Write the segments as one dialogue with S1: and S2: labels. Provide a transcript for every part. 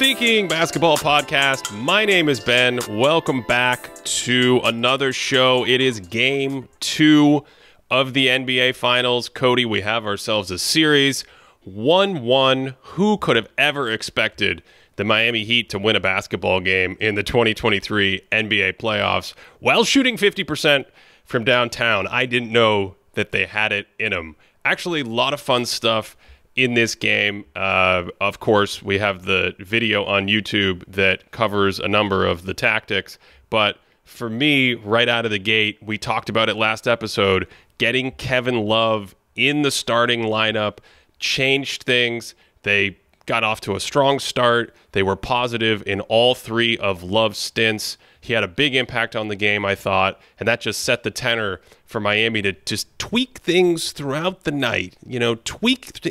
S1: Thinking Basketball Podcast. My name is Ben. Welcome back to another show. It is game 2 of the NBA Finals. Cody, we have ourselves a series. 1-1. Who could have ever expected the Miami Heat to win a basketball game in the 2023 NBA playoffs while shooting 50% from downtown? I didn't know that they had it in them. Actually, a lot of fun stuff in this game. Of course, we have the video on YouTube that covers a number of the tactics. But for me, right out of the gate, we talked about it last episode, getting Kevin Love in the starting lineup changed things. They got off to a strong start. They were positive in all 3 of Love's stints. He had a big impact on the game, I thought, and that just set the tenor for Miami to just tweak things throughout the night. You know,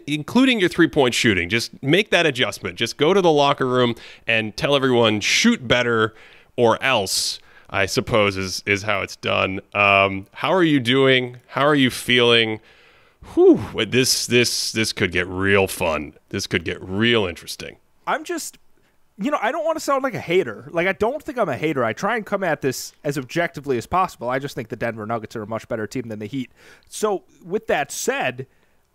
S1: including your three-point shooting. Just make that adjustment. Just go to the locker room and tell everyone, shoot better or else, I suppose, is how it's done. How are you doing? How are you feeling? Whew, this could get real fun. This could get real interesting.
S2: I'm just... I don't want to sound like a hater. Like, I don't think I'm a hater. I try and come at this as objectively as possible. I just think the Denver Nuggets are a much better team than the Heat. So, with that said,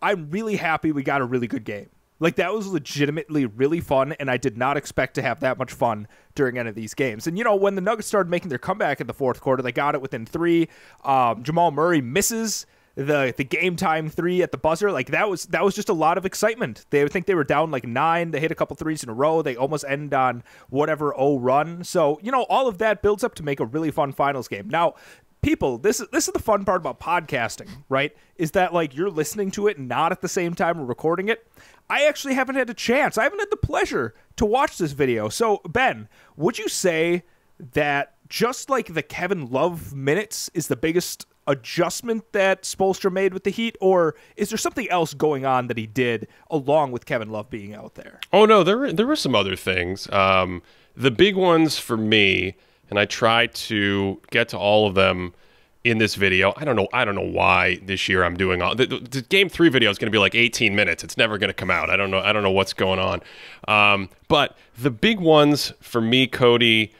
S2: I'm really happy we got a really good game. Like, that was legitimately really fun, and I did not expect to have that much fun during any of these games. And, when the Nuggets started making their comeback in the fourth quarter, they got it within 3. Jamal Murray misses the game time 3 at the buzzer. Like, that was just a lot of excitement. They think they were down like 9. They hit a couple threes in a row. They almost end on whatever run. So, all of that builds up to make a really fun finals game. Now, people, this is the fun part about podcasting, right? Is that, like, you're listening to it not at the same time we're recording it. I actually haven't had a chance. I haven't had the pleasure to watch this video. So, Ben, would you say that just like the Kevin Love minutes is the biggest adjustment that Spoelstra made with the Heat, or is there something else going on that he did along with Kevin Love being out there? Oh, no,
S1: there were some other things. The big ones for me, and I tried to get to all of them in this video. I don't know why this year I'm doing all the game 3 video is going to be like 18 minutes. It's never going to come out. I don't know what's going on. But the big ones for me, Cody,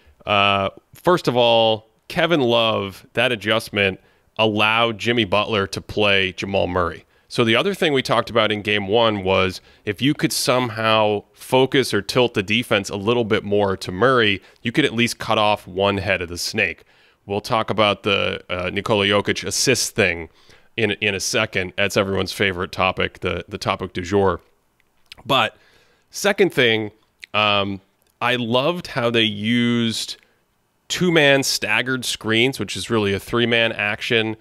S1: first of all, Kevin Love, that adjustment allowed Jimmy Butler to play Jamal Murray. So the other thing we talked about in game 1 was if you could somehow focus or tilt the defense a little bit more to Murray, you could at least cut off one head of the snake. We'll talk about the Nikola Jokic assist thing in a second. That's everyone's favorite topic, the topic du jour. But second thing, I loved how they used 2-man staggered screens, which is really a 3-man action.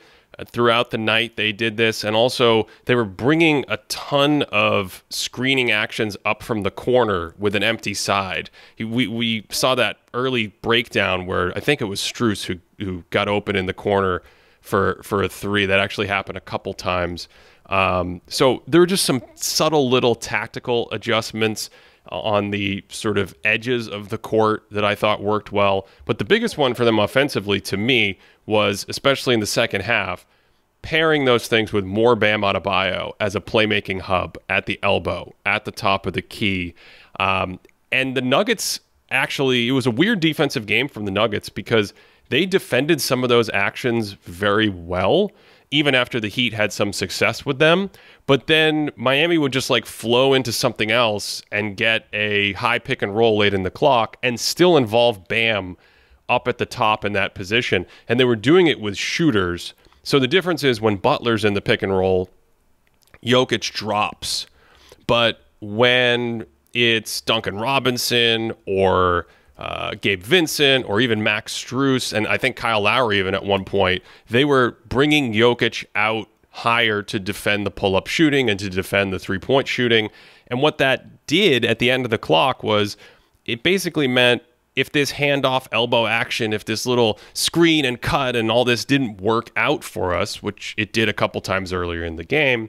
S1: Throughout the night, they did this. And also, they were bringing a ton of screening actions up from the corner with an empty side. We saw that early breakdown where I think it was Strus who got open in the corner for a 3. That actually happened a couple times. So there were just some subtle little tactical adjustments on the sort of edges of the court that I thought worked well. But the biggest one for them offensively to me was, especially in the second half, pairing those things with more Bam Adebayo as a playmaking hub at the elbow, at the top of the key. And the Nuggets, actually, it was a weird defensive game from the Nuggets because they defended some of those actions very well, even after the Heat had some success with them. But then Miami would just like flow into something else and get a high pick and roll late in the clock and still involve Bam up at the top in that position. And they were doing it with shooters. So the difference is when Butler's in the pick and roll, Jokic drops. But when it's Duncan Robinson or Gabe Vincent or even Max Strus, and I think Kyle Lowry even at one point, they were bringing Jokic out higher to defend the pull-up shooting and to defend the three-point shooting. And what that did at the end of the clock was it basically meant if this handoff elbow action, if this little screen and cut and all this didn't work out for us, which it did a couple times earlier in the game,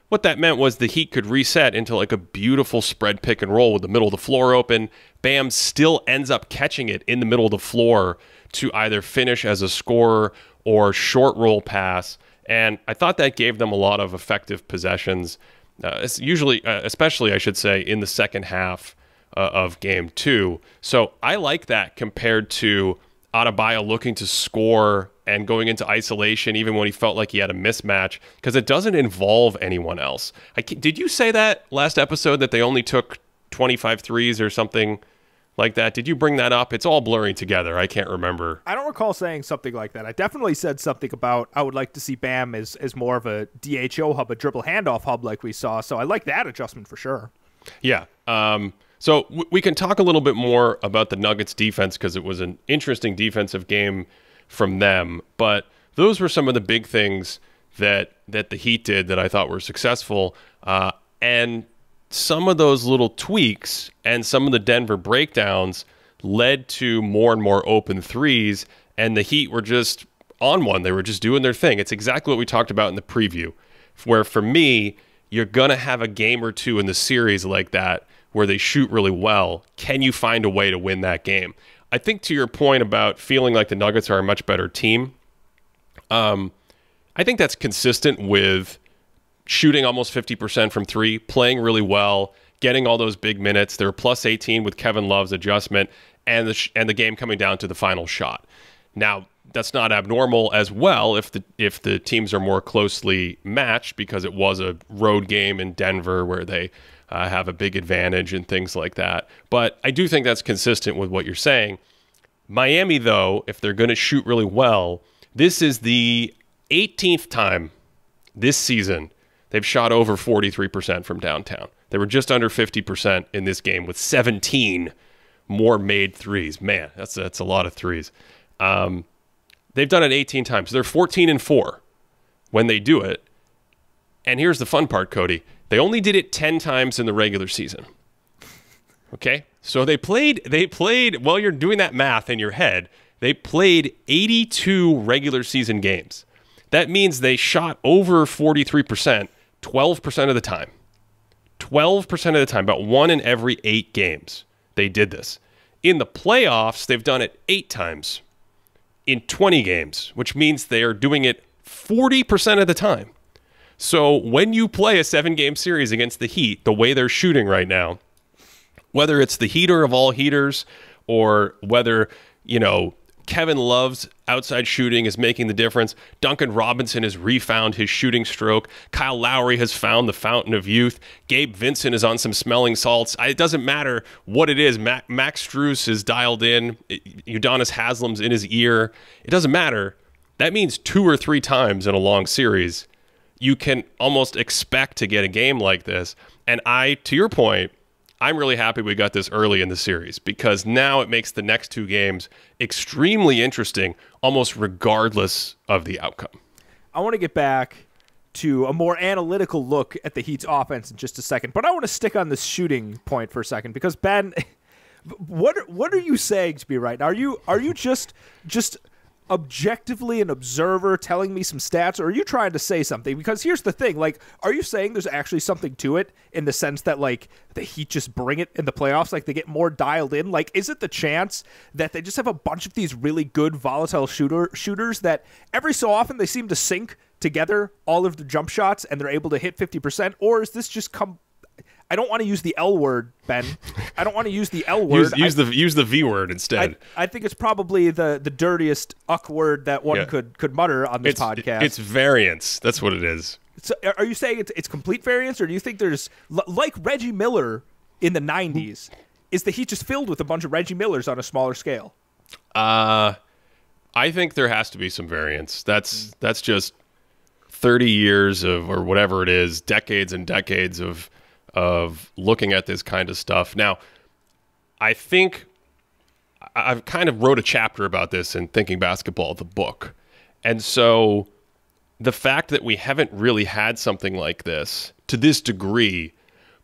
S1: what that meant was the Heat could reset into like a beautiful spread pick and roll with the middle of the floor open. Bam still ends up catching it in the middle of the floor to either finish as a scorer or short roll pass. And I thought that gave them a lot of effective possessions, especially, I should say, in the second half of game 2. So I like that compared to Adebayo looking to score and going into isolation even when he felt like he had a mismatch, because it doesn't involve anyone else. Did you say that last episode that they only took 25 threes or something like that? Did you bring that up? It's all blurring together. I can't remember.
S2: I don't recall saying something like that. I definitely said something about I would like to see Bam as more of a DHO hub, a dribble handoff hub like we saw. So I like that adjustment for sure.
S1: Yeah. So we can talk a little bit more about the Nuggets defense because it was an interesting defensive game from them. But those were some of the big things that the Heat did that I thought were successful. And some of those little tweaks and some of the Denver breakdowns led to more and more open threes, and the Heat were just on one. They were just doing their thing. It's exactly what we talked about in the preview, where for me, you're going to have a game or two in the series like that where they shoot really well. Can you find a way to win that game? I think to your point about feeling like the Nuggets are a much better team, I think that's consistent with shooting almost 50% from three, playing really well, getting all those big minutes. They were plus 18 with Kevin Love's adjustment, and the game coming down to the final shot. Now, that's not abnormal as well if the teams are more closely matched, because it was a road game in Denver where they have a big advantage and things like that. But I do think that's consistent with what you're saying. Miami, though, if they're going to shoot really well, this is the 18th time this season they've shot over 43% from downtown. They were just under 50% in this game with 17 more made threes. Man, that's a lot of threes. They've done it 18 times. They're 14-4 when they do it. And here's the fun part, Cody. They only did it 10 times in the regular season. Okay? So they played, while you're doing that math in your head, they played 82 regular season games. That means they shot over 43%, 12% of the time. 12% of the time, about 1 in every 8 games, they did this. In the playoffs, they've done it 8 times in 20 games, which means they are doing it 40% of the time. So when you play a 7-game series against the Heat, the way they're shooting right now, whether it's the heater of all heaters or whether, Kevin Love's outside shooting is making the difference. Duncan Robinson has refound his shooting stroke. Kyle Lowry has found the fountain of youth. Gabe Vincent is on some smelling salts. It doesn't matter what it is. Max Strus is dialed in. Udonis Haslam's in his ear. It doesn't matter. That means 2 or 3 times in a long series, you can almost expect to get a game like this. And to your point, I'm really happy we got this early in the series, because now it makes the next 2 games extremely interesting, almost regardless of the outcome.
S2: I want to get back to a more analytical look at the Heat's offense in just a second, but I want to stick on this shooting point for a second, because Ben, what are you saying to me right now? Are you just objectively an observer telling me some stats, or are you trying to say something? Because here's the thing, are you saying there's actually something to it in the sense that the Heat just bring it in the playoffs, they get more dialed in? Is it the chance that they just have a bunch of these really good volatile shooters that every so often they seem to sync together all of the jump shots and they're able to hit 50%? Or is this just I don't want to use the L word, Ben. I don't want to use the L word.
S1: Use the V word instead.
S2: I think it's probably the dirtiest uck word that one could mutter on this podcast.
S1: It's variance. That's what it is.
S2: So are you saying it's complete variance, or do you think there's, like Reggie Miller in the 90s, is the Heat just filled with a bunch of Reggie Millers on a smaller scale?
S1: I think there has to be some variance. That's just 30 years of, or whatever it is, decades and decades of looking at this kind of stuff. Now, I think I've kind of wrote a chapter about this in Thinking Basketball, the book. And so the fact that we haven't really had something like this to this degree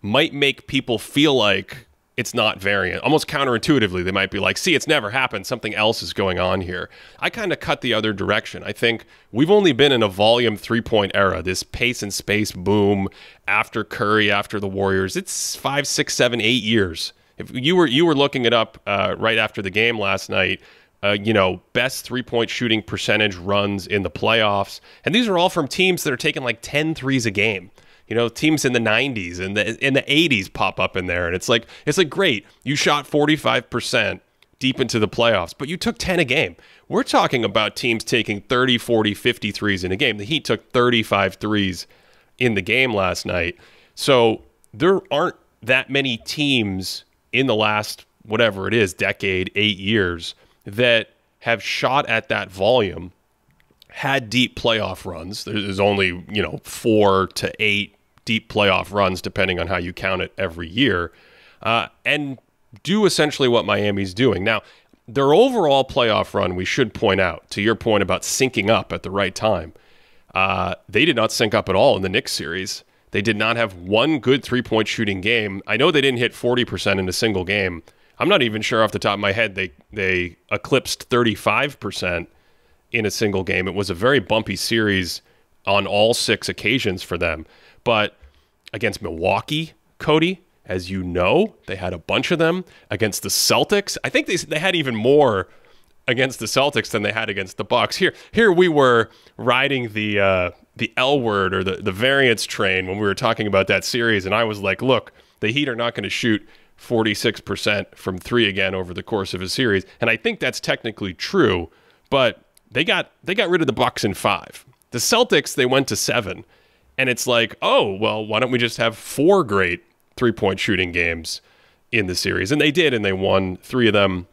S1: might make people feel like it's not variant. Almost counterintuitively, they might be like, see, it's never happened. Something else is going on here. I kind of cut the other direction. I think we've only been in a volume 3-point era, this pace and space boom after Curry, after the Warriors. It's 5, 6, 7, 8 years. If you were looking it up right after the game last night, best 3-point shooting percentage runs in the playoffs. And these are all from teams that are taking 10 threes a game. teams in the 90s and in the 80s pop up in there, and it's like great. You shot 45% deep into the playoffs, but you took 10 a game. We're talking about teams taking 30, 40, 50 threes in a game. The Heat took 35 threes in the game last night. So there aren't that many teams in the last, whatever it is, decade, 8 years, that have shot at that volume, had deep playoff runs. There's only, 4 to 8 deep playoff runs, depending on how you count it every year, and do essentially what Miami's doing. Now, their overall playoff run, we should point out, to your point about syncing up at the right time, they did not sync up at all in the Knicks series. They did not have one good three-point shooting game. I know they didn't hit 40% in a single game. I'm not even sure off the top of my head they eclipsed 35% in a single game. It was a very bumpy series on all 6 occasions for them. But against Milwaukee, Cody, as you know, they had a bunch of them. Against the Celtics, I think they had even more against the Celtics than they had against the Bucks. Here we were riding the L word, or the variance train, when we were talking about that series, and I was like, look, the Heat are not going to shoot 46% from 3 again over the course of a series. And I think that's technically true, but they got rid of the Bucks in 5. The Celtics, they went to 7. And it's like, oh, well, why don't we just have 4 great three-point shooting games in the series? And they did, and they won 3 of them.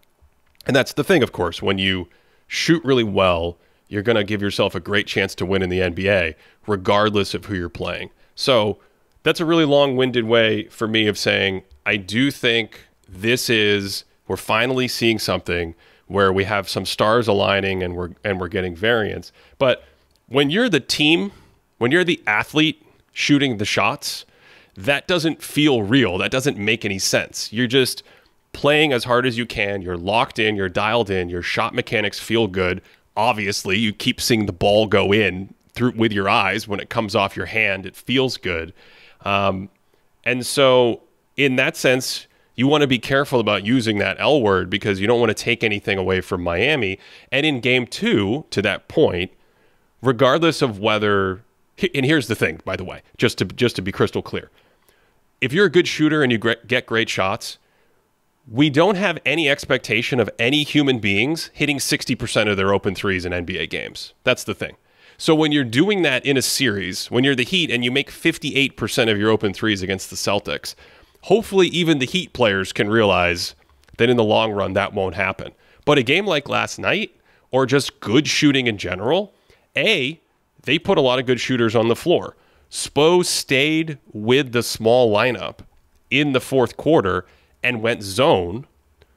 S1: And that's the thing, of course. When you shoot really well, you're going to give yourself a great chance to win in the NBA, regardless of who you're playing. So that's a really long-winded way for me of saying I do think we're finally seeing something where we have some stars aligning and we're getting variance. But when you're the team, when you're the athlete shooting the shots, that doesn't feel real. That doesn't make any sense. You're just playing as hard as you can. You're locked in. You're dialed in. Your shot mechanics feel good. Obviously, you keep seeing the ball go in with your eyes. When it comes off your hand, it feels good. And so in that sense, you want to be careful about using that L word, because you don't want to take anything away from Miami. And in game 2, to that point, regardless of whether, and here's the thing, by the way, just to be crystal clear, if you're a good shooter and you get great shots, we don't have any expectation of any human beings hitting 60% of their open threes in NBA games. That's the thing. So when you're doing that in a series, when you're the Heat and you make 58% of your open threes against the Celtics, hopefully even the Heat players can realize that in the long run that won't happen. But a game like last night, or just good shooting in general, they put a lot of good shooters on the floor. Spo stayed with the small lineup in the fourth quarter and went zone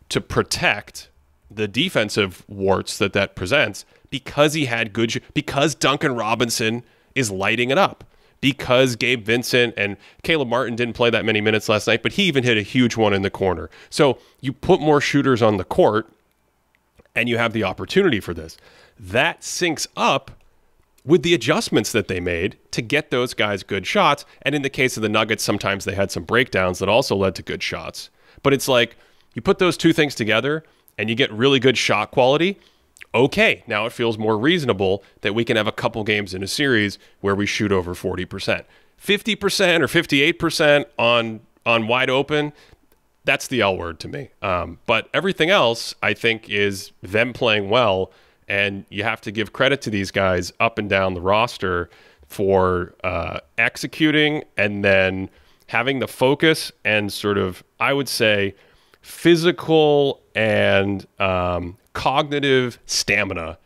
S1: to protect the defensive warts that presents, because he had because Duncan Robinson is lighting it up, because Gabe Vincent and Caleb Martin didn't play that many minutes last night, but he even hit a huge one in the corner. So you put more shooters on the court and you have the opportunity for this. That syncs up with the adjustments that they made to get those guys good shots. And in the case of the Nuggets, sometimes they had some breakdowns that also led to good shots. But it's like, you put those two things together and you get really good shot quality. Okay, now it feels more reasonable that we can have a couple games in a series where we shoot over 40%. 50% or 58% on wide open, that's the L word to me. But everything else, I think, is them playing well. And you have to give credit to these guys up and down the roster for executing and then having the focus and sort of, I would say, physical and cognitive stamina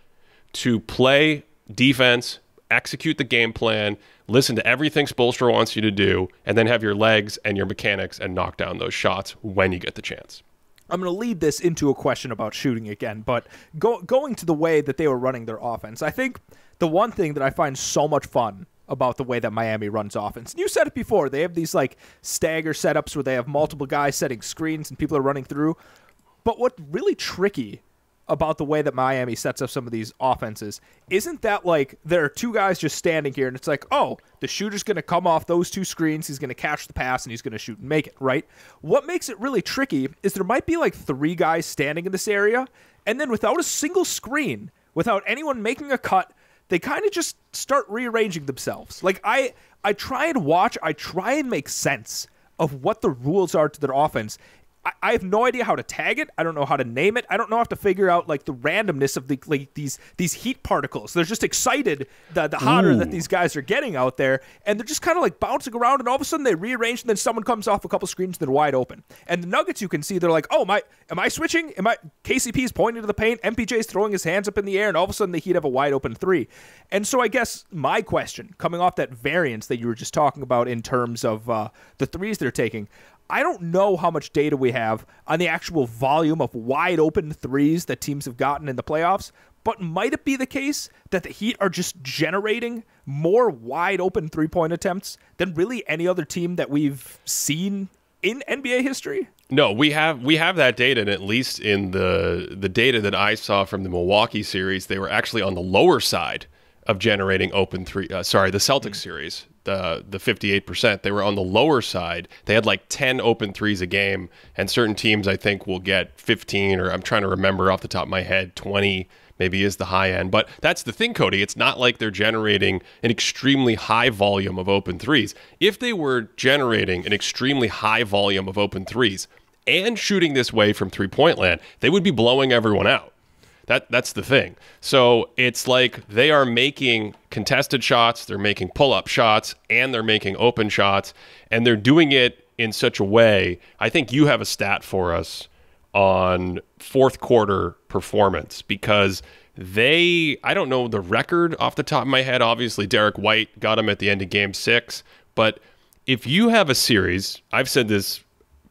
S1: to play defense, execute the game plan, listen to everything Spoelstra wants you to do, and then have your legs and your mechanics and knock down those shots when you get the chance.
S2: I'm going to lead this into a question about shooting again, but going to the way that they were running their offense, I think the one thing that I find so much fun about the way that Miami runs offense, and you said it before, they have these like stagger setups where they have multiple guys setting screens and people are running through. But what's really tricky about the way that Miami sets up some of these offenses isn't that like there are two guys just standing here and it's like, oh, the shooter's going to come off those two screens, he's going to catch the pass, and he's going to shoot and make it, right? What makes it really tricky is there might be like three guys standing in this area, and then without a single screen, without anyone making a cut, they kind of just start rearranging themselves. Like I try and watch, I try and make sense of what the rules are to their offense. I have no idea how to tag it. I don't know how to name it. I don't know how to figure out like the randomness of these heat particles. They're just excited the hotter that these guys are getting out there, and they're just kind of like bouncing around, and all of a sudden they rearrange, and then someone comes off a couple screens and they're wide open. And the Nuggets, you can see, they're like, oh, am I switching? KCP's pointing to the paint, MPJ's throwing his hands up in the air, and all of a sudden the Heat have a wide open three. And so I guess my question, coming off that variance that you were just talking about in terms of the threes they're taking, I don't know how much data we have on the actual volume of wide open threes that teams have gotten in the playoffs, but might it be the case that the Heat are just generating more wide open three-point attempts than really any other team that we've seen in NBA history?
S1: No, we have that data, and at least in the data that I saw from the Milwaukee series, they were actually on the lower side of generating open three. The Celtics series. The 58%, they were on the lower side. They had like 10 open threes a game, and certain teams I think will get 15, or I'm trying to remember off the top of my head, 20 maybe is the high end. But that's the thing, Cody. It's not like they're generating an extremely high volume of open threes. If they were generating an extremely high volume of open threes and shooting this way from three-point land, they would be blowing everyone out. That's the thing. So it's like they are making contested shots, they're making pull-up shots, and they're making open shots, and they're doing it in such a way. I think you have a stat for us on fourth quarter performance, because I don't know the record off the top of my head. Obviously, Derek White got him at the end of Game 6, but if you have a series, I've said this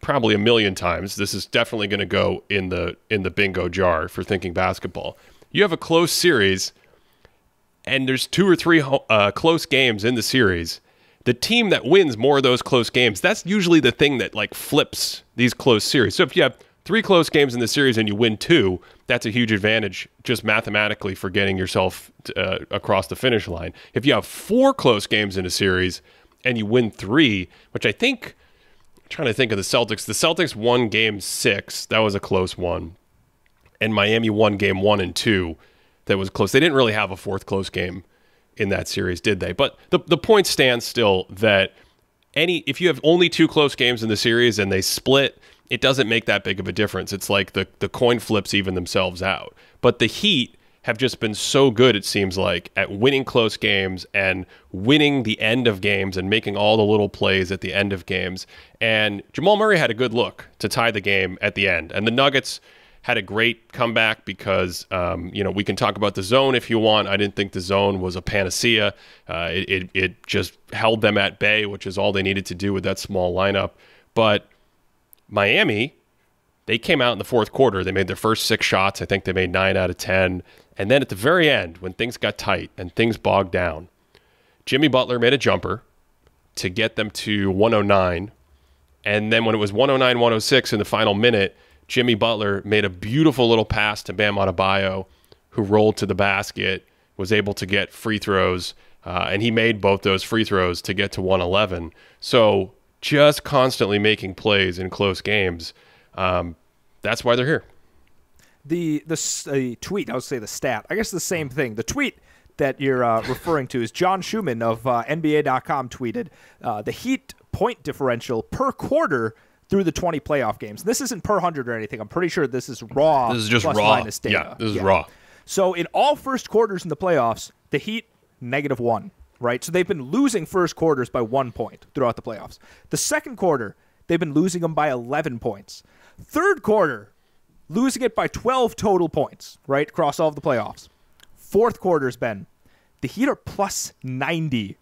S1: probably a million times, this is definitely going to go in the bingo jar for thinking basketball. You have a close series, and there's 2 or 3 close games in the series. The team that wins more of those close games, that's usually the thing that like flips these close series. So if you have 3 close games in the series and you win 2, that's a huge advantage just mathematically for getting yourself across the finish line. If you have 4 close games in a series and you win 3, which I think, trying to think of the Celtics won Game 6. That was a close one. And Miami won Game 1 and 2. That was close. They didn't really have a 4th close game in that series, did they? But the point stands still that if you have only 2 close games in the series and they split, it doesn't make that big of a difference. It's like the coin flips even themselves out. But the Heat have just been so good, it seems like, at winning close games and winning the end of games and making all the little plays at the end of games. And Jamal Murray had a good look to tie the game at the end. And the Nuggets had a great comeback because, we can talk about the zone if you want. I didn't think the zone was a panacea. It just held them at bay, which is all they needed to do with that small lineup. But Miami, they came out in the fourth quarter. They made their first 6 shots. I think they made 9 out of 10. And then at the very end, when things got tight and things bogged down, Jimmy Butler made a jumper to get them to 109. And then when it was 109-106 in the final minute, Jimmy Butler made a beautiful little pass to Bam Adebayo, who rolled to the basket, was able to get free throws, and he made both those free throws to get to 111. So just constantly making plays in close games. That's why they're here.
S2: The tweet, I would say the stat, I guess the same thing. The tweet that you're referring to is John Schumann of NBA.com tweeted, the Heat point differential per quarter through the 20 playoff games. This isn't per 100 or anything. I'm pretty sure this is raw.
S1: This is just
S2: plus
S1: raw.
S2: Minus data.
S1: Yeah, this is raw.
S2: So in all first quarters in the playoffs, the Heat, -1, right? So they've been losing first quarters by 1 point throughout the playoffs. The second quarter, they've been losing them by 11 points. Third quarter, losing it by 12 total points, right, across all of the playoffs. Fourth quarter's been, the Heat are plus 90.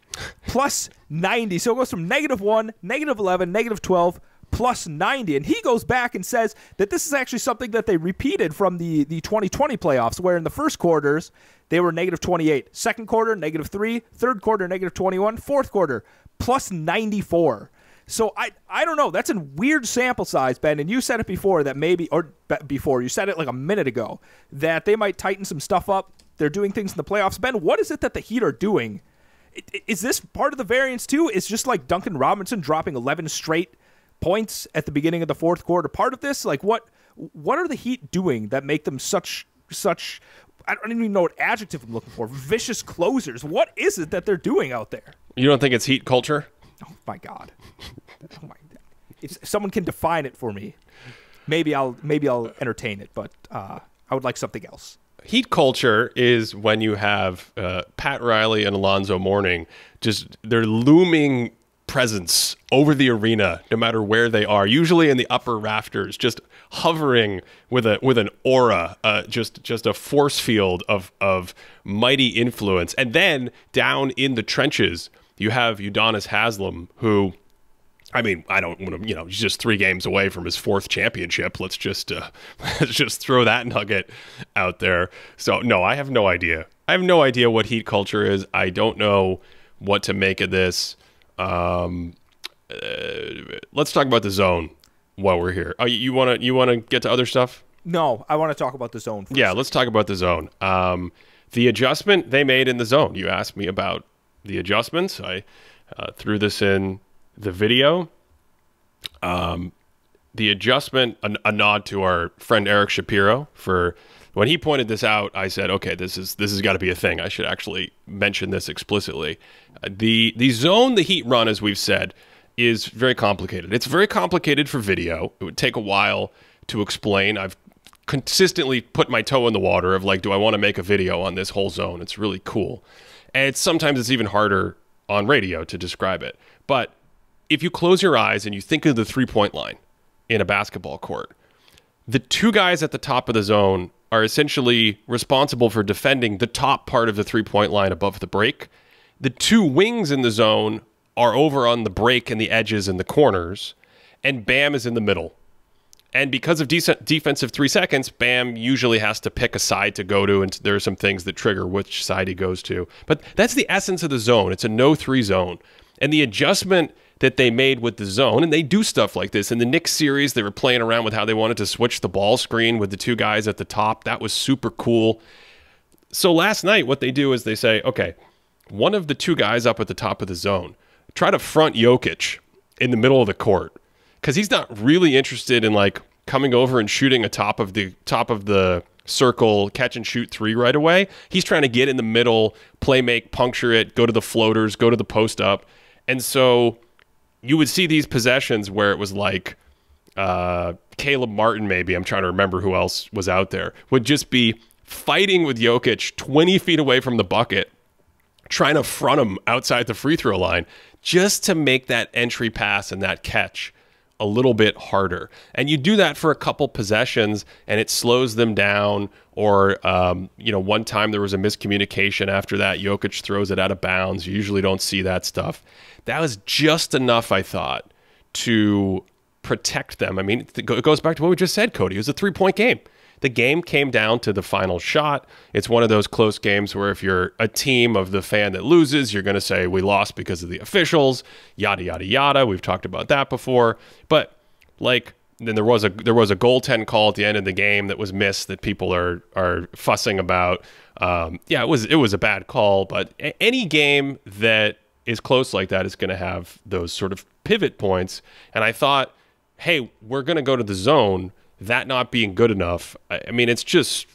S2: Plus 90. So it goes from -1, -11, -12, plus 90. And he goes back and says that this is actually something that they repeated from the 2020 playoffs, where in the first quarters, they were -28. Second quarter, -3. Third quarter, -21. Fourth quarter, plus 94. So I don't know. That's a weird sample size, Ben. And you said it before that maybe, or before, you said it like a minute ago, that they might tighten some stuff up. They're doing things in the playoffs. Ben, what is it that the Heat are doing? Is this part of the variance too? Is just like Duncan Robinson dropping 11 straight points at the beginning of the fourth quarter part of this? Like what are the Heat doing that make them such I don't even know what adjective I'm looking for. Vicious closers. What is it that they're doing out there?
S1: You don't think it's Heat culture?
S2: Oh my God. Oh my. If someone can define it for me, maybe I'll entertain it. But I would like something else.
S1: Heat culture is when you have Pat Riley and Alonzo Mourning, just their looming presence over the arena, no matter where they are, usually in the upper rafters, just hovering with an aura, just a force field of mighty influence. And then down in the trenches, you have Udonis Haslem, who, I mean, I don't want to, he's just 3 games away from his 4th championship. Let's just throw that nugget out there. So, no, I have no idea. I have no idea what Heat culture is. I don't know what to make of this. Let's talk about the zone while we're here. Oh, you want to get to other stuff?
S2: No, I want to talk about the zone first.
S1: Yeah, let's talk about the zone. The adjustment they made in the zone. You asked me about the adjustments. I threw this in the video. The adjustment, a nod to our friend Eric Shapiro for when he pointed this out. I said, okay, this has got to be a thing. I should actually mention this explicitly. The zone the Heat run, as we've said, is very complicated. It's very complicated for video. It would take a while to explain. I've consistently put my toe in the water of like, do I want to make a video on this whole zone? It's really cool. And sometimes it's even harder on radio to describe it. But if you close your eyes and you think of the 3-point line in a basketball court, the 2 guys at the top of the zone are essentially responsible for defending the top part of the 3-point line above the break. The 2 wings in the zone are over on the break and the edges and the corners, and Bam is in the middle. And because of defensive 3 seconds, Bam usually has to pick a side to go to, and there are some things that trigger which side he goes to. But that's the essence of the zone. It's a no-3 zone. And the adjustment that they made with the zone, and they do stuff like this. In the Knicks series, they were playing around with how they wanted to switch the ball screen with the 2 guys at the top. That was super cool. So last night, what they do is they say, okay, one of the 2 guys up at the top of the zone, try to front Jokic in the middle of the court, because he's not really interested in like coming over and shooting a top of the circle, catch and shoot 3 right away. He's trying to get in the middle, play make, puncture it, go to the floaters, go to the post up. And so you would see these possessions where it was like Caleb Martin, maybe, I'm trying to remember who else was out there, would just be fighting with Jokic 20 feet away from the bucket, trying to front him outside the free throw line just to make that entry pass and that catch a little bit harder. And you do that for a couple possessions and it slows them down. Or, one time there was a miscommunication after that. Jokic throws it out of bounds. You usually don't see that stuff. That was just enough, I thought, to protect them. I mean, it goes back to what we just said, Cody. It was a 3-point game. The game came down to the final shot. It's one of those close games where if you're a team of the fan that loses, you're going to say we lost because of the officials, yada, yada, yada. We've talked about that before. But then there was a goaltend call at the end of the game that was missed that people are fussing about. It was a bad call, but any game that is close like that is going to have those sort of pivot points. And I thought, hey, we're going to go to the zone. That not being good enough. I mean, it's just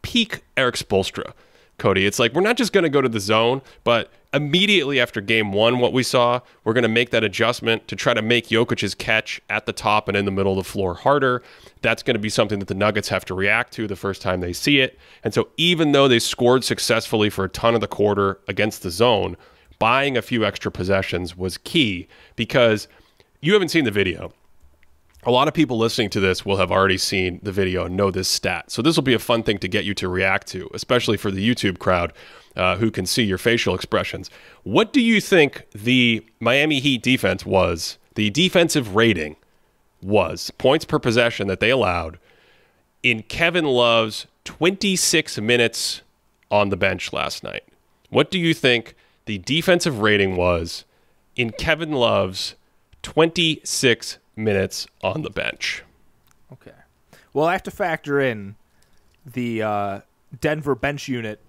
S1: peak Eric Spoelstra, Cody. It's like, we're not just going to go to the zone, but immediately after game 1, what we saw, we're going to make that adjustment to try to make Jokic's catch at the top and in the middle of the floor harder. That's going to be something that the Nuggets have to react to the first time they see it. And so even though they scored successfully for a ton of the quarter against the zone, buying a few extra possessions was key, because you haven't seen the video. A lot of people listening to this will have already seen the video and know this stat. So this will be a fun thing to get you to react to, especially for the YouTube crowd who can see your facial expressions. What do you think the Miami Heat defense was, the defensive rating was, points per possession that they allowed in Kevin Love's 26 minutes on the bench last night? What do you think the defensive rating was in Kevin Love's 26 minutes on the bench?
S2: Okay. Well, I have to factor in the Denver bench unit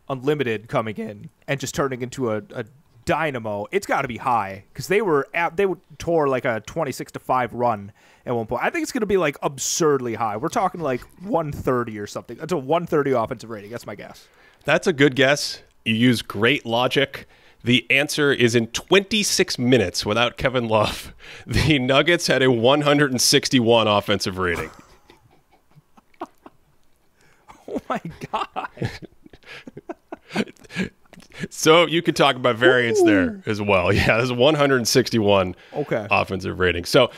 S2: unlimited coming in and just turning into a dynamo, it's got to be high because they tore like a 26-5 run at one point. I think it's going to be like absurdly high. We're talking like 130 or something. It's a 130 offensive rating. That's my guess.
S1: That's a good guess. You use great logic. The answer is in 26 minutes without Kevin Love, the Nuggets had a 161 offensive rating.
S2: Oh my God.
S1: So you could talk about variance there as well. Yeah, there's 161 offensive rating. So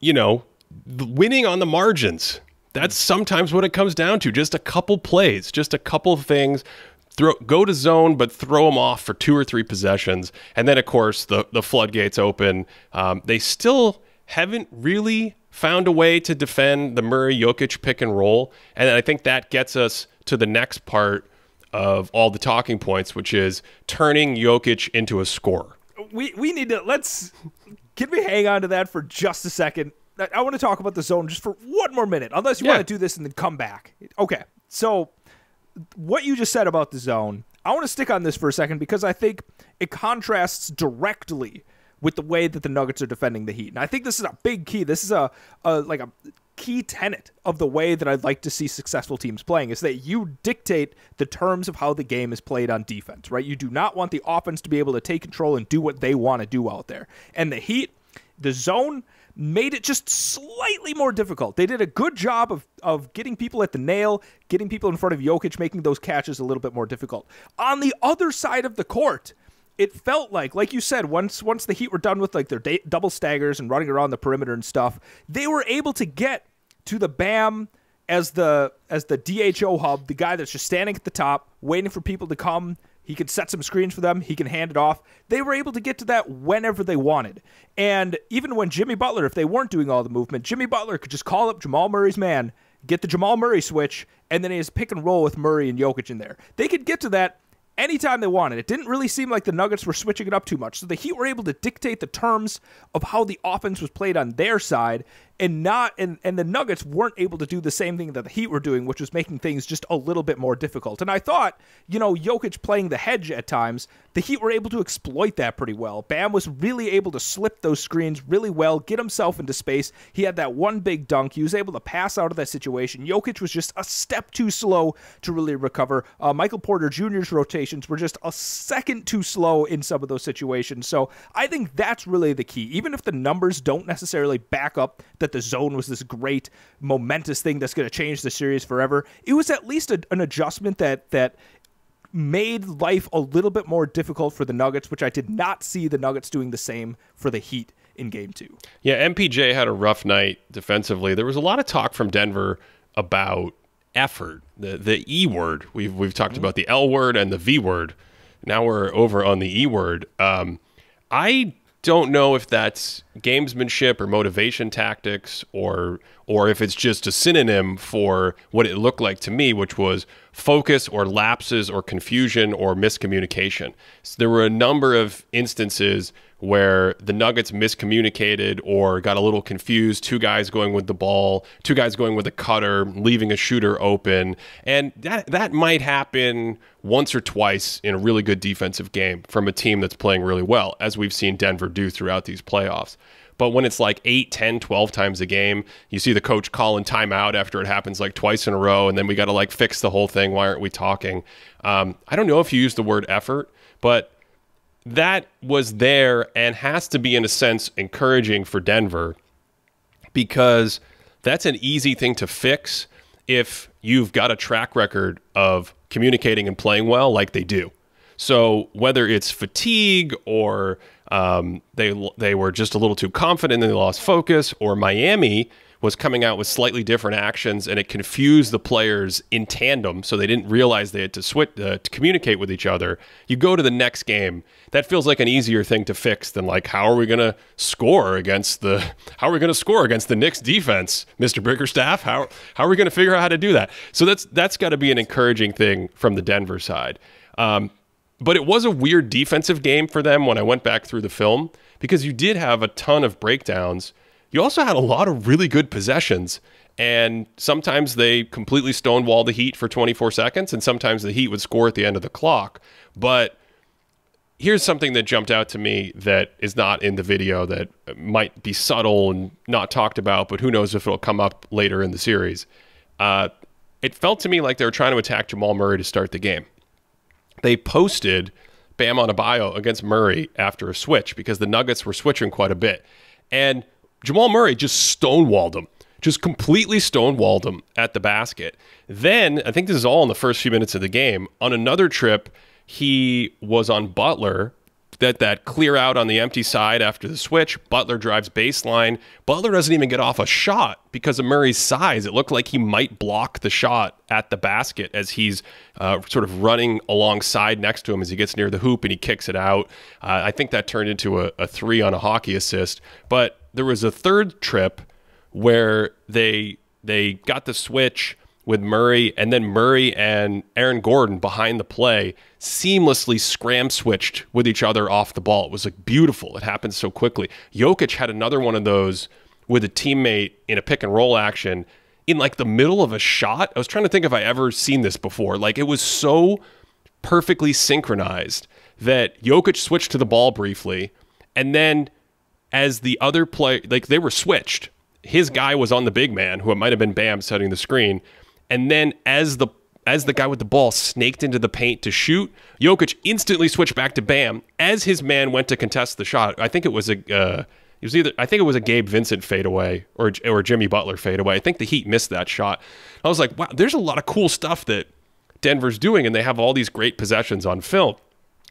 S1: you know, winning on the margins. That's sometimes what it comes down to. Just a couple plays, just a couple things. Go to zone, but throw them off for 2 or 3 possessions. And then, of course, the floodgates open. They still haven't really found a way to defend the Murray-Jokic pick and roll. And I think that gets us to the next part of all the talking points, which is turning Jokic into a scorer.
S2: We need to can we hang on to that for just a second? I want to talk about the zone just for one more minute, unless you want to do this and then come back. Okay, so what you just said about the zone, I want to stick on this for a second because I think it contrasts directly with the way that the Nuggets are defending the Heat. And I think this is a big key. This is a key tenet of the way that I'd like to see successful teams playing, is that you dictate the terms of how the game is played on defense, right? You do not want the offense to be able to take control and do what they want to do out there. And the Heat, the zone made it just slightly more difficult. They did a good job of getting people at the nail, getting people in front of Jokic, making those catches a little bit more difficult. On the other side of the court, it felt like you said, once the Heat were done with like their double staggers and running around the perimeter and stuff, they were able to get to the Bam as the DHO hub, the guy that's just standing at the top, waiting for people to come. He can set some screens for them. He can hand it off. They were able to get to that whenever they wanted. And even when Jimmy Butler, if they weren't doing all the movement, Jimmy Butler could just call up Jamal Murray's man, get the Jamal Murray switch, and then he has pick and roll with Murray and Jokic in there. They could get to that anytime they wanted. It didn't really seem like the Nuggets were switching it up too much. So the Heat were able to dictate the terms of how the offense was played on their side, and the Nuggets weren't able to do the same thing that the Heat were doing, which was making things just a little bit more difficult. And I thought, Jokic playing the hedge at times, the Heat were able to exploit that pretty well. Bam was really able to slip those screens really well, get himself into space. He had that one big dunk. He was able to pass out of that situation. Jokic was just a step too slow to really recover. Michael Porter Jr.'s rotations were just a second too slow in some of those situations. So I think that's really the key. Even if the numbers don't necessarily back up that the zone was this great, momentous thing that's going to change the series forever, it was at least an adjustment that made life a little bit more difficult for the Nuggets, which I did not see the Nuggets doing the same for the Heat in Game 2.
S1: Yeah, MPJ had a rough night defensively. There was a lot of talk from Denver about effort, the E word. We've talked about the L word and the V word. Now we're over on the E word. I don't know if that's gamesmanship or motivation tactics or if it's just a synonym for what it looked like to me, which was focus or lapses or confusion or miscommunication. So there were a number of instances where the Nuggets miscommunicated or got a little confused, 2 guys going with the ball, 2 guys going with a cutter, leaving a shooter open. And that might happen once or twice in a really good defensive game from a team that's playing really well, as we've seen Denver do throughout these playoffs. But when it's like 8, 10, 12 times a game, you see the coach calling timeout after it happens like twice in a row, and then we got to like fix the whole thing. Why aren't we talking? I don't know if you use the word effort, but that was there and has to be, in a sense, encouraging for Denver, because that's an easy thing to fix if you've got a track record of communicating and playing well like they do. So whether it's fatigue or they were just a little too confident and they lost focus, or Miami was coming out with slightly different actions and it confused the players in tandem, so they didn't realize they had to switch to communicate with each other. You go to the next game, that feels like an easier thing to fix than like, how are we going to score against the Knicks defense, Mr. Bickerstaff? How are we going to figure out how to do that? So that's got to be an encouraging thing from the Denver side. But it was a weird defensive game for them when I went back through the film, because you did have a ton of breakdowns. You also had a lot of really good possessions, and sometimes they completely stonewalled the Heat for 24 seconds, and sometimes the Heat would score at the end of the clock. But here's something that jumped out to me that is not in the video, that might be subtle and not talked about, but who knows if it'll come up later in the series. It felt to me like they were trying to attack Jamal Murray to start the game. They posted Bam Adebayo against Murray after a switch because the Nuggets were switching quite a bit. And Jamal Murray just stonewalled him, just completely stonewalled him at the basket. Then, I think this is all in the first few minutes of the game, on another trip, he was on Butler, that clear out on the empty side after the switch. Butler drives baseline. Butler doesn't even get off a shot because of Murray's size. It looked like he might block the shot at the basket as he's sort of running alongside next to him as he gets near the hoop and he kicks it out. I think that turned into a 3 on a hockey assist. But there was a third trip where they got the switch with Murray, and then Murray and Aaron Gordon behind the play seamlessly switched with each other off the ball. It was like beautiful. It happened so quickly. Jokic had another one of those with a teammate in a pick and roll action in like the middle of a shot. I was trying to think if I ever seen this before. Like, it was so perfectly synchronized that Jokic switched to the ball briefly, and then as the other play, like, they were switched. His guy was on the big man, who it might have been Bam setting the screen. And then as the guy with the ball snaked into the paint to shoot, Jokic instantly switched back to Bam as his man went to contest the shot. I think it was a Gabe Vincent fadeaway or Jimmy Butler fadeaway. I think the Heat missed that shot. I was like, wow, there's a lot of cool stuff that Denver's doing, and they have all these great possessions on film.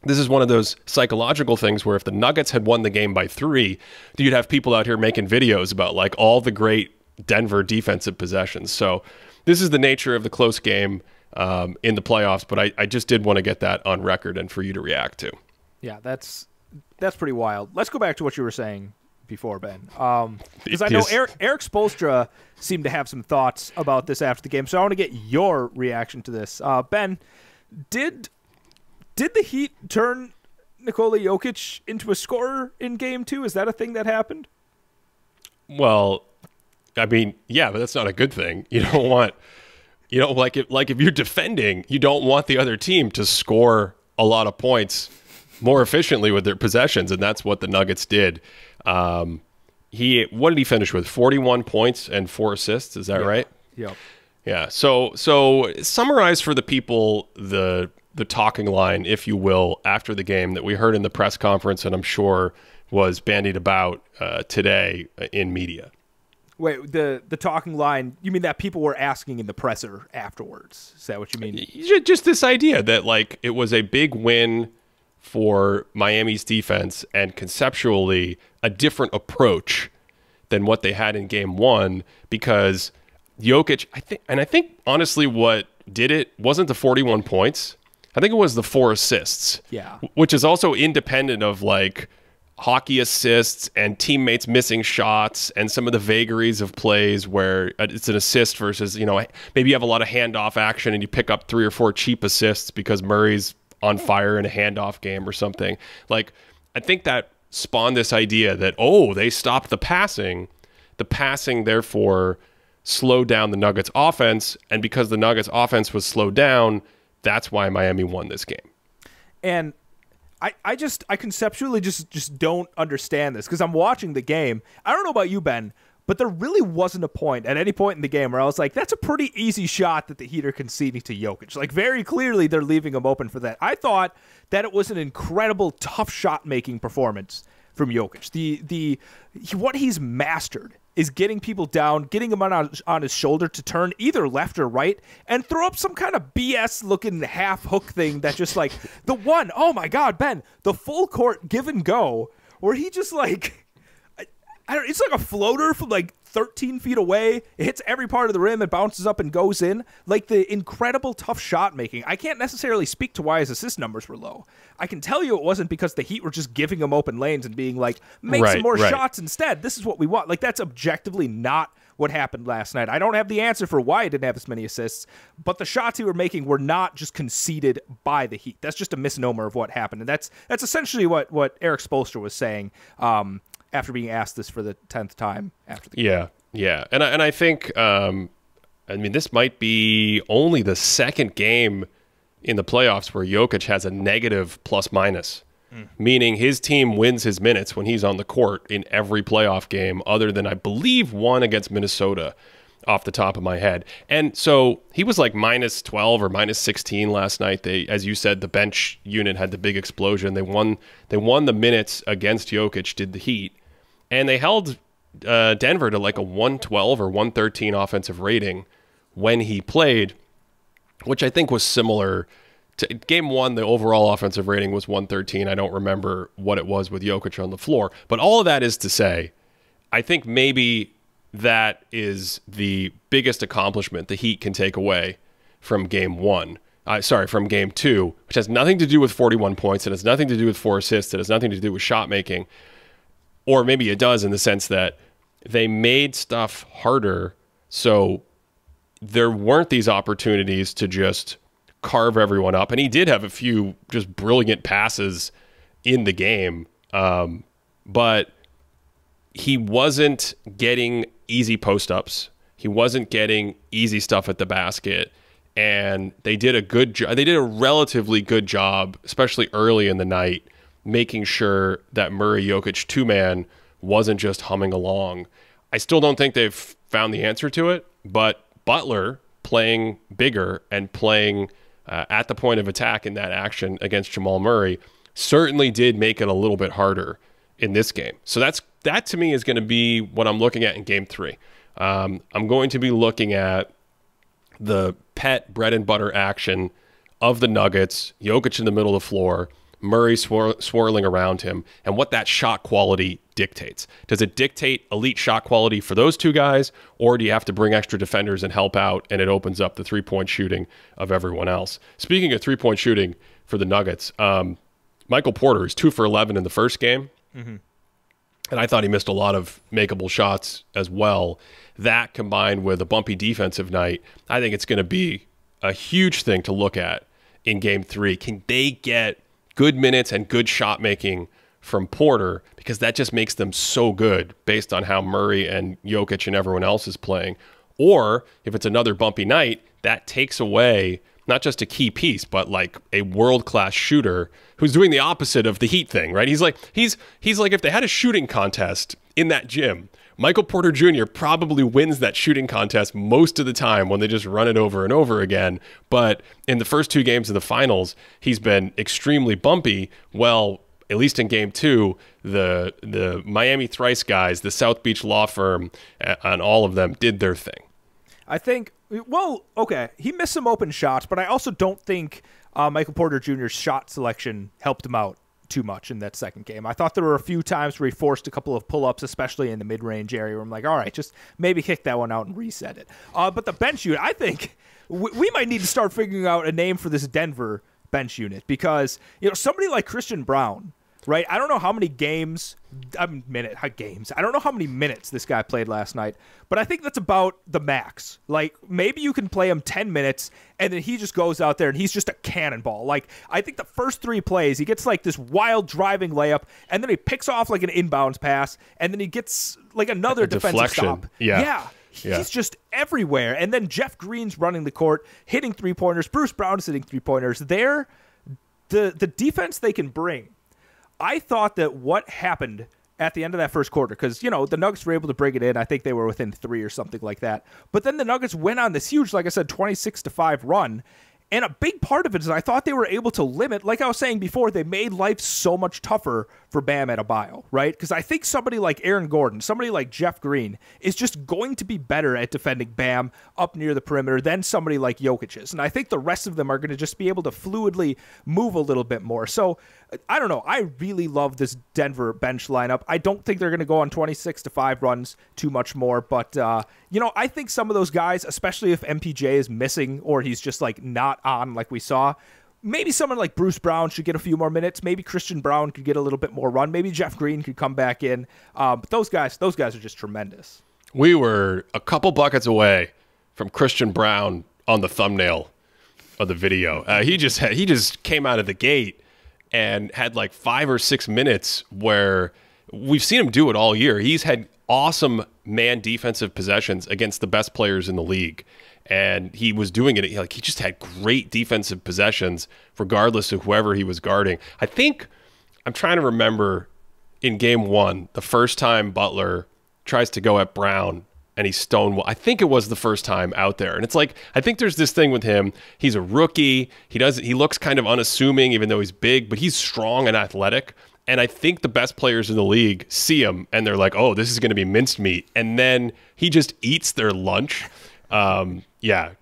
S1: This is one of those psychological things where if the Nuggets had won the game by 3, you'd have people out here making videos about like all the great Denver defensive possessions. So this is the nature of the close game in the playoffs, but I just did want to get that on record and for you to react to.
S2: Yeah, that's pretty wild. Let's go back to what you were saying before, Ben. Because I know Eric Spoelstra seemed to have some thoughts about this after the game, so I want to get your reaction to this. Ben, did the Heat turn Nikola Jokic into a scorer in Game 2? Is that a thing that happened?
S1: Well, I mean, yeah, but that's not a good thing. You don't want, if you're defending, you don't want the other team to score a lot of points more efficiently with their possessions, and that's what the Nuggets did. What did he finish with? 41 points and 4 assists. Is that right?
S2: Yeah.
S1: Yeah. So summarize for the people the talking line, if you will, after the game that we heard in the press conference, and I'm sure was bandied about today in media.
S2: Wait, the talking line, you mean that people were asking in the presser afterwards? Is that what you mean?
S1: Just this idea that, like, it was a big win for Miami's defense and conceptually a different approach than what they had in Game 1 because Jokic, I think honestly what did it wasn't the 41 points. I think it was the 4 assists.
S2: Yeah.
S1: Which is also independent of, like, hockey assists and teammates missing shots and some of the vagaries of plays where it's an assist versus, maybe you have a lot of handoff action and you pick up 3 or 4 cheap assists because Murray's on fire in a handoff game or something. Like, I think that spawned this idea that, they stopped the passing. The passing, therefore, slowed down the Nuggets offense. And because the Nuggets offense was slowed down, that's why Miami won this game.
S2: And I conceptually just don't understand this because I'm watching the game. I don't know about you, Ben, but there really wasn't a point at any point in the game where I was like, that's a pretty easy shot that the Heat are conceding to Jokic. Like, very clearly they're leaving him open for that. I thought that it was an incredible tough shot-making performance from Jokic. What he's mastered is getting people down, getting him on his shoulder to turn either left or right and throw up some kind of BS-looking half-hook thing that just, like, oh my God, Ben, the full court give and go where he just, like, it's like a floater from, like, 13 feet away. It hits every part of the rim. It bounces up and goes in. Like, the incredible tough shot making. I can't necessarily speak to why his assist numbers were low. I can tell you it wasn't because the Heat were just giving him open lanes and being like, make some more shots instead. This is what we want. Like, that's objectively not what happened last night. I don't have the answer for why he didn't have as many assists, but the shots he were making were not just conceded by the Heat. That's just a misnomer of what happened. And that's essentially what Eric Spoelstra was saying after being asked this for the 10th time after the game.
S1: Yeah. And I think, this might be only the second game in the playoffs where Jokic has a negative plus-minus. meaning his team wins his minutes when he's on the court in every playoff game, other than, I believe, one against Minnesota off the top of my head. And so he was like minus 12 or minus 16 last night. They, as you said, the bench unit had the big explosion. They won the minutes against Jokic, did the Heat, and they held Denver to like a 112 or 113 offensive rating when he played, which I think was similar to game one. The overall offensive rating was 113. I don't remember what it was with Jokic on the floor, but all of that is to say, I think maybe that is the biggest accomplishment the Heat can take away from game one. From game two, which has nothing to do with 41 points. It has nothing to do with 4 assists. It has nothing to do with shot making. Or maybe it does, in the sense that they made stuff harder, so there weren't these opportunities to just carve everyone up. And he did have a few just brilliant passes in the game, but he wasn't getting easy post-ups. He wasn't getting easy stuff at the basket. And they did a good job. They did a relatively good job, especially early in the night, making sure that Murray Jokic 2-man wasn't just humming along. I still don't think they've found the answer to it, but Butler playing bigger and playing at the point of attack in that action against Jamal Murray certainly did make it a little bit harder in this game. So that to me is going to be what I'm looking at in game 3. I'm going to be looking at the pet bread and butter action of the Nuggets, Jokic in the middle of the floor, Murray swirling around him, and what that shot quality dictates. Does it dictate elite shot quality for those two guys, or do you have to bring extra defenders and help out, and it opens up the three-point shooting of everyone else? Speaking of three-point shooting for the Nuggets, Michael Porter is 2 for 11 in the first game, and I thought he missed a lot of makeable shots as well. That combined with a bumpy defensive night, I think it's going to be a huge thing to look at in game 3. Can they get good minutes and good shot making from Porter, because that just makes them so good based on how Murray and Jokic and everyone else is playing? Or if it's another bumpy night, that takes away not just a key piece, but like a world-class shooter who's doing the opposite of the Heat thing, right? He's like if they had a shooting contest in that gym, Michael Porter Jr. probably wins that shooting contest most of the time when they just run it over and over again. But in the first 2 games of the finals, he's been extremely bumpy. Well, at least in game 2, the Miami Thrice guys, the South Beach law firm, and all of them did their thing.
S2: I think, well, okay, he missed some open shots, but I also don't think Michael Porter Jr.'s shot selection helped him out too much in that second game. I thought there were a few times where he forced a couple of pull-ups, especially in the mid-range area, where I'm like, all right, just maybe kick that one out and reset it. But the bench unit, I think we might need to start figuring out a name for this Denver bench unit, because somebody like Christian Braun, right? I don't know how many I don't know how many minutes this guy played last night, but I think that's about the max. Like, maybe you can play him 10 minutes, and then he just goes out there and he's just a cannonball. Like, I think the first 3 plays, he gets like this wild driving layup, and then he picks off like an inbounds pass, and then he gets like another defensive stop. Yeah. He's just everywhere. And then Jeff Green's running the court, hitting 3-pointers. Bruce Brown's hitting 3-pointers. The defense they can bring. I thought that what happened at the end of that first quarter, because, the Nuggets were able to bring it in. I think they were within 3 or something like that. But then the Nuggets went on this huge, like I said, 26-5 run. And a big part of it is I thought they were able to limit, like I was saying before, they made life so much tougher for Bam Adebayo, right? Because I think somebody like Aaron Gordon, somebody like Jeff Green is just going to be better at defending Bam up near the perimeter than somebody like Jokic is. And I think the rest of them are going to just be able to fluidly move a little bit more. So, I don't know. I really love this Denver bench lineup. I don't think they're going to go on 26-5 runs too much more. But, I think some of those guys, especially if MPJ is missing or he's just like not on like we saw, maybe someone like Bruce Brown should get a few more minutes. Maybe Christian Braun could get a little bit more run. Maybe Jeff Green could come back in. But those guys are just tremendous.
S1: We were a couple buckets away from Christian Braun on the thumbnail of the video. He just came out of the gate and had like 5 or 6 minutes where we've seen him do it all year. He's had awesome man defensive possessions against the best players in the league. And he was doing it, like, he just had great defensive possessions regardless of whoever he was guarding. I think I'm trying to remember in game 1, the first time Butler tries to go at Brown and he's stonewall. I think it was the first time out there. And it's like, I think there's this thing with him. He's a rookie. He looks kind of unassuming, even though he's big, but he's strong and athletic. And I think the best players in the league see him and they're like, oh, this is going to be minced meat. And then he just eats their lunch.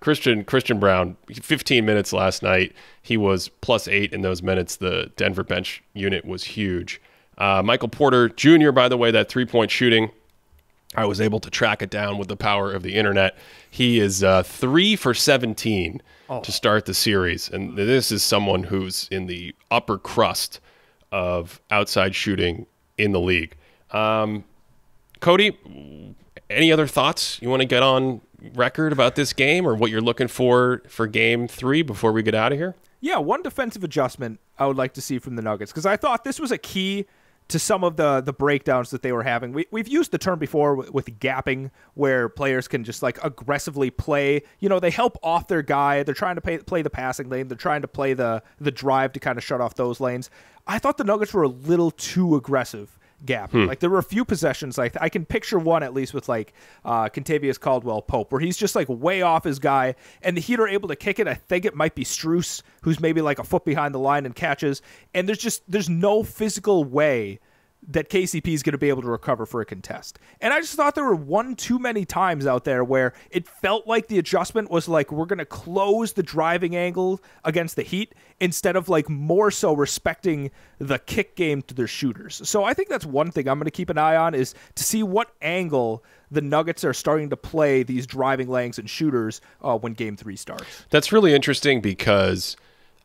S1: Christian Brown, 15 minutes last night. He was +8 in those minutes. The Denver bench unit was huge. Michael Porter Jr., by the way, that three-point shooting, I was able to track it down with the power of the internet. He is 3 for 17 to start the series. And this is someone who's in the upper crust of outside shooting in the league. Cody, any other thoughts you want to get on record about this game or what you're looking for game 3 before we get out of here?
S2: Yeah, one defensive adjustment I would like to see from the Nuggets, because I thought this was a key to some of the breakdowns that they were having. We've used the term before with gapping, where players can just like aggressively play. They help off their guy. They're trying to play the passing lane. They're trying to play the drive to kind of shut off those lanes. I thought the Nuggets were a little too aggressive gapping. Like there were a few possessions, like I can picture one at least with like Kentavious Caldwell-Pope, where he's just like way off his guy, and the Heat are able to kick it. I think it might be Strus, who's maybe like a foot behind the line and catches, and there's no physical way that KCP is going to be able to recover for a contest. And I just thought there were one too many times out there where it felt like the adjustment was like, we're going to close the driving angle against the Heat instead of like more so respecting the kick game to their shooters. So I think that's one thing I'm going to keep an eye on, is to see what angle the Nuggets are starting to play these driving lanes and shooters when game 3 starts.
S1: That's really interesting, because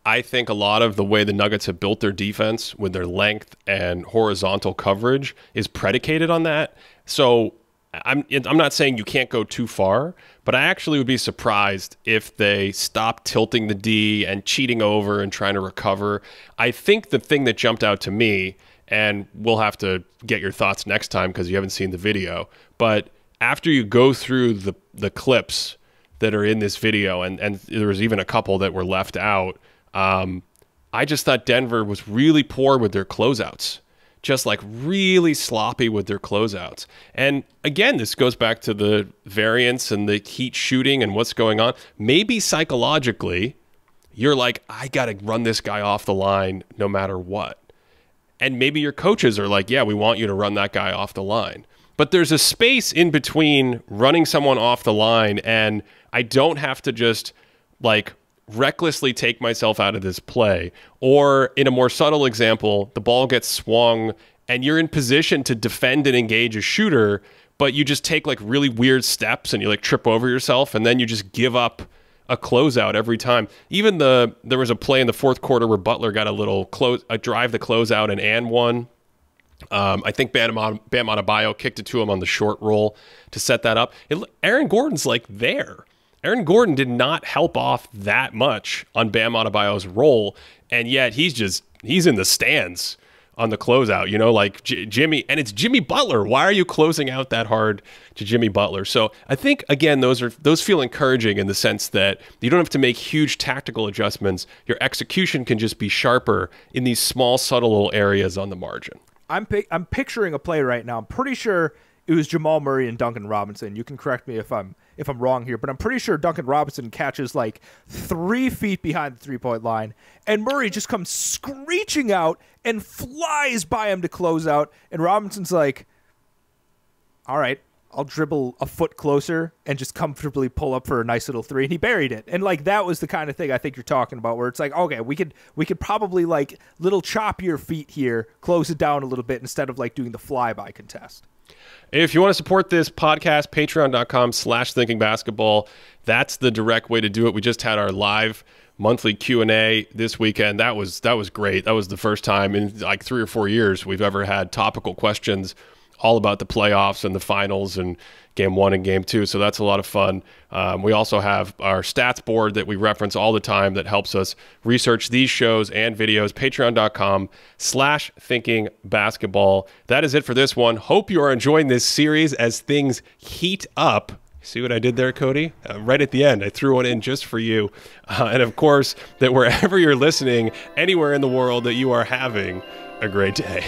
S1: I think a lot of the way the Nuggets have built their defense with their length and horizontal coverage is predicated on that. So I'm not saying you can't go too far, but I actually would be surprised if they stop tilting the D and cheating over and trying to recover. I think the thing that jumped out to me, and we'll have to get your thoughts next time because you haven't seen the video, but after you go through the clips that are in this video, and there was even a couple that were left out, I just thought Denver was really poor with their closeouts, just like really sloppy with their closeouts. And again, this goes back to the variance and the Heat shooting and what's going on. Maybe psychologically, you're like, I got to run this guy off the line no matter what. And maybe your coaches are like, yeah, we want you to run that guy off the line. But there's a space in between running someone off the line, and I don't have to just like recklessly take myself out of this play. Or in a more subtle example, the ball gets swung and you're in position to defend and engage a shooter, but you just take like really weird steps and you like trip over yourself, and then you just give up a closeout every time. Even there was a play in the fourth quarter where Butler got a drive to close out and one. I think Bam Adebayo kicked it to him on the short roll to set that up. Aaron Gordon's like there. Aaron Gordon did not help off that much on Bam Adebayo's roll, and yet he's in the stands on the closeout, like Jimmy, and it's Jimmy Butler. Why are you closing out that hard to Jimmy Butler? So I think, again, those feel encouraging in the sense that you don't have to make huge tactical adjustments. Your execution can just be sharper in these small, subtle little areas on the margin.
S2: I'm picturing a play right now. I'm pretty sure it was Jamal Murray and Duncan Robinson. You can correct me if I'm wrong here, but I'm pretty sure Duncan Robinson catches like 3 feet behind the three-point line, and Murray just comes screeching out and flies by him to close out, and Robinson's like, all right, I'll dribble a foot closer and just comfortably pull up for a nice little three, and he buried it. And like that was the kind of thing I think you're talking about, where it's like, okay, we could probably like little chop your feet here, close it down a little bit instead of like doing the flyby contest.
S1: If you want to support this podcast, patreon.com/thinkingbasketball. That's the direct way to do it. We just had our live monthly Q&A this weekend. That was great. That was the first time in like 3 or 4 years we've ever had topical questions all about the playoffs and the finals and game 1 and game 2. So that's a lot of fun. We also have our stats board that we reference all the time that helps us research these shows and videos. Patreon.com/thinkingbasketball. That is it for this one. Hope you are enjoying this series as things heat up See what I did there, Cody? Right at the end, I threw one in just for you. And of course, that wherever you're listening, anywhere in the world, that you are having a great day.